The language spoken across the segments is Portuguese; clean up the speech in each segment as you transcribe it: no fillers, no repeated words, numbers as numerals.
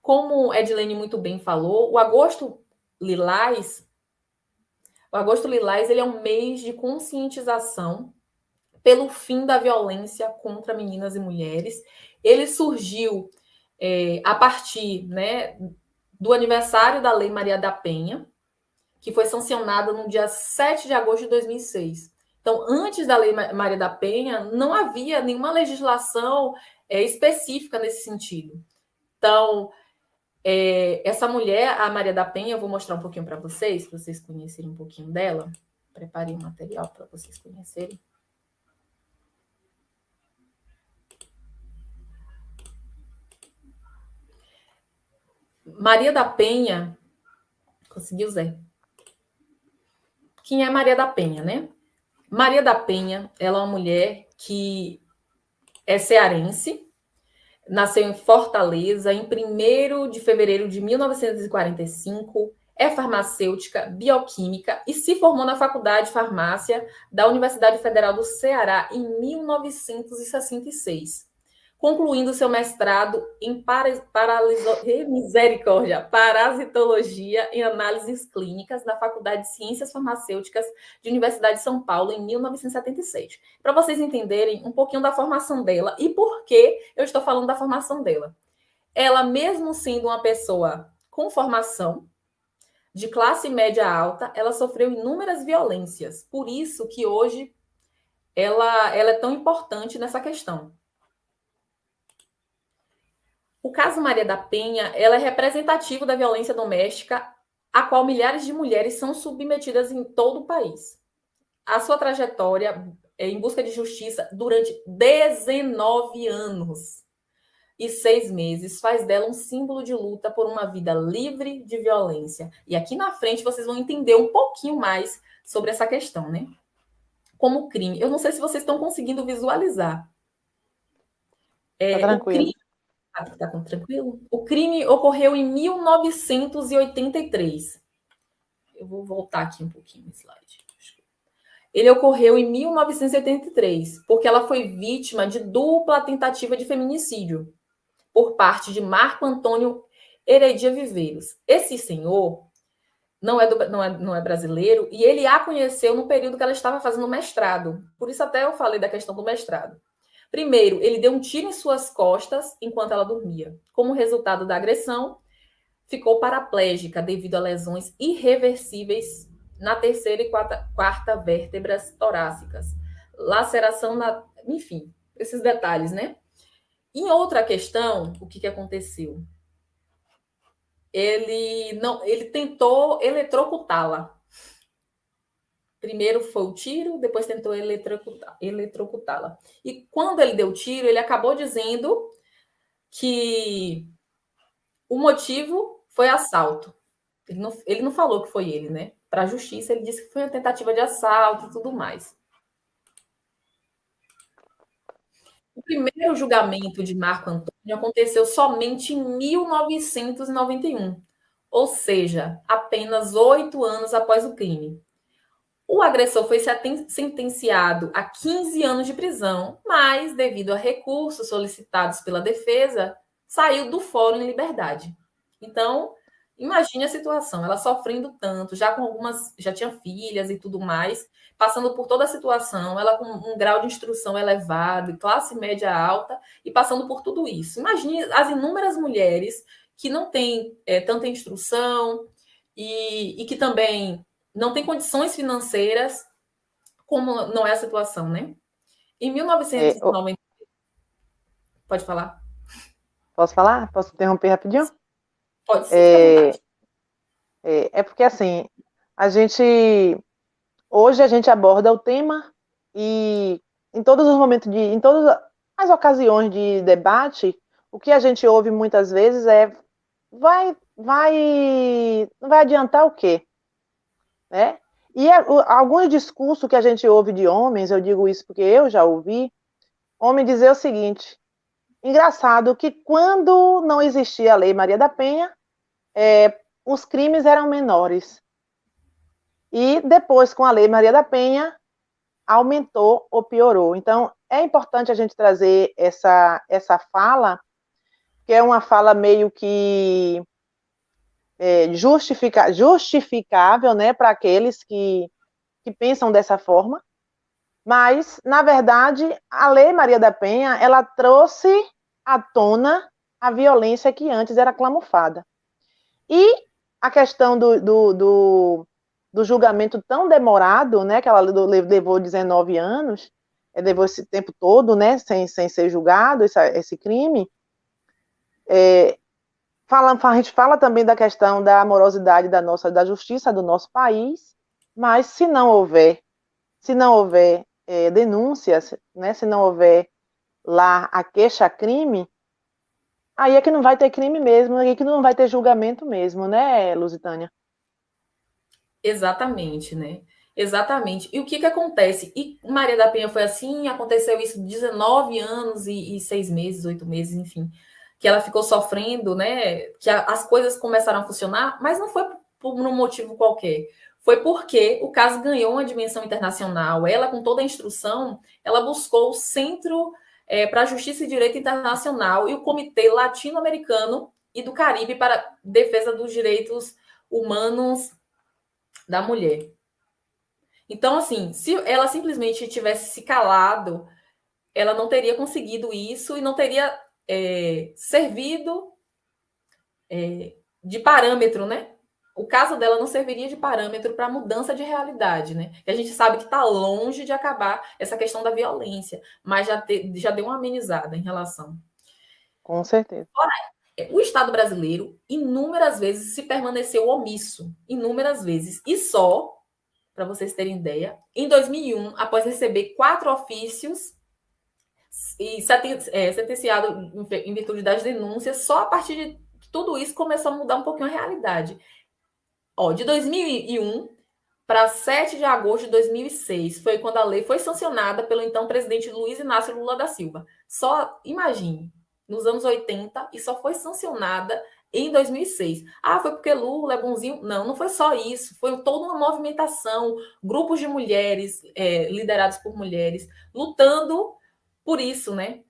como Edilene muito bem falou, o Agosto Lilás, ele é um mês de conscientização pelo fim da violência contra meninas e mulheres. Ele surgiu a partir, né, do aniversário da Lei Maria da Penha, que foi sancionada no dia 7 de agosto de 2006. Então, antes da Lei Maria da Penha, não havia nenhuma legislação específica nesse sentido. Então, essa mulher, a Maria da Penha, eu vou mostrar um pouquinho para vocês conhecerem um pouquinho dela. Preparei o material para vocês conhecerem. Maria da Penha, conseguiu, Zé? Quem é Maria da Penha, né? Maria da Penha, ela é uma mulher que é cearense, nasceu em Fortaleza em 1º de fevereiro de 1945, é farmacêutica, bioquímica e se formou na Faculdade de Farmácia da Universidade Federal do Ceará em 1966, concluindo seu mestrado em parasitologia em análises clínicas na Faculdade de Ciências Farmacêuticas de Universidade de São Paulo em 1977. Para vocês entenderem um pouquinho da formação dela e por que eu estou falando da formação dela. Ela, mesmo sendo uma pessoa com formação, de classe média alta, ela sofreu inúmeras violências. Por isso que hoje ela é tão importante nessa questão. O caso Maria da Penha, ela é representativo da violência doméstica a qual milhares de mulheres são submetidas em todo o país. A sua trajetória em busca de justiça durante 19 anos e 6 meses faz dela um símbolo de luta por uma vida livre de violência. E aqui na frente vocês vão entender um pouquinho mais sobre essa questão, né? Como crime. Eu não sei se vocês estão conseguindo visualizar. Tá tranquilo. Tá tranquilo? O crime ocorreu em 1983. Eu vou voltar aqui um pouquinho no slide. Ele ocorreu em 1983, porque ela foi vítima de dupla tentativa de feminicídio por parte de Marco Antônio Heredia Viveiros. Esse senhor não é brasileiro e ele a conheceu no período que ela estava fazendo mestrado. Por isso até eu falei da questão do mestrado. Primeiro, ele deu um tiro em suas costas enquanto ela dormia. Como resultado da agressão, ficou paraplégica devido a lesões irreversíveis na terceira e quarta vértebras torácicas. Laceração Enfim, esses detalhes, né? Em outra questão, o que aconteceu? Ele tentou eletrocutá-la. Primeiro foi o tiro, depois tentou eletrocutá-la. E quando ele deu o tiro, ele acabou dizendo que o motivo foi assalto. Ele não falou que foi ele, né? Para a justiça, ele disse que foi uma tentativa de assalto e tudo mais. O primeiro julgamento de Marco Antônio aconteceu somente em 1991, ou seja, apenas 8 anos após o crime. O agressor foi sentenciado a 15 anos de prisão, mas, devido a recursos solicitados pela defesa, saiu do fórum em liberdade. Então, imagine a situação, ela sofrendo tanto, já tinha filhas e tudo mais, passando por toda a situação, ela com um grau de instrução elevado, classe média alta, e passando por tudo isso. Imagine as inúmeras mulheres que não têm tanta instrução e que também não tem condições financeiras, como não é a situação, né? Em 1990... Pode falar? Posso falar? Posso interromper rapidinho? Pode ser, é porque, assim, hoje a gente aborda o tema e em todos os momentos em todas as ocasiões de debate, o que a gente ouve muitas vezes não vai adiantar o quê? Né? E alguns discursos que a gente ouve de homens, eu digo isso porque eu já ouvi, homem dizer o seguinte: engraçado que quando não existia a Lei Maria da Penha, os crimes eram menores. E depois, com a Lei Maria da Penha, aumentou ou piorou. Então, é importante a gente trazer essa fala, que é uma fala meio que justificável, né, para aqueles que pensam dessa forma, mas, na verdade, a Lei Maria da Penha, ela trouxe à tona a violência que antes era camuflada. E a questão do julgamento tão demorado, né, que ela levou 19 anos, levou esse tempo todo, né, sem ser julgado esse crime, a gente fala também da questão da morosidade da justiça do nosso país, mas se não houver denúncias, né, se não houver lá a queixa-crime, aí é que não vai ter crime mesmo, aí é que não vai ter julgamento mesmo, né, Lusitânia? Exatamente, né? Exatamente. E o que acontece? E Maria da Penha foi assim, aconteceu isso 19 anos e 6 meses, 8 meses, enfim, que ela ficou sofrendo, né? Que as coisas começaram a funcionar, mas não foi por um motivo qualquer. Foi porque o caso ganhou uma dimensão internacional. Ela, com toda a instrução, ela buscou o Centro para a Justiça e Direito Internacional e o Comitê Latino-Americano e do Caribe para Defesa dos Direitos Humanos da mulher. Então, assim, se ela simplesmente tivesse se calado, ela não teria conseguido isso e não teria servido de parâmetro, né? O caso dela não serviria de parâmetro para mudança de realidade, né? E a gente sabe que está longe de acabar essa questão da violência, mas já deu uma amenizada em relação. Com certeza. O Estado brasileiro, inúmeras vezes, se permaneceu omisso, inúmeras vezes, e só para vocês terem ideia, em 2001, após receber 4 ofícios e sentenciado em virtude das denúncias, só a partir de tudo isso começou a mudar um pouquinho a realidade. De 2001 para 7 de agosto de 2006, foi quando a lei foi sancionada pelo então presidente Luiz Inácio Lula da Silva. Só imagine, nos anos 80, e só foi sancionada em 2006. Ah, foi porque Lula é bonzinho? Não, não foi só isso. Foi toda uma movimentação, grupos de mulheres, liderados por mulheres, lutando por isso, né?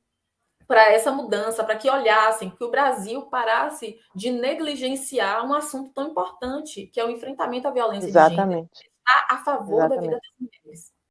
Para essa mudança, para que olhassem, que o Brasil parasse de negligenciar um assunto tão importante, que é o enfrentamento à violência de gênero, Exatamente. está a favor da vida Exatamente. das mulheres.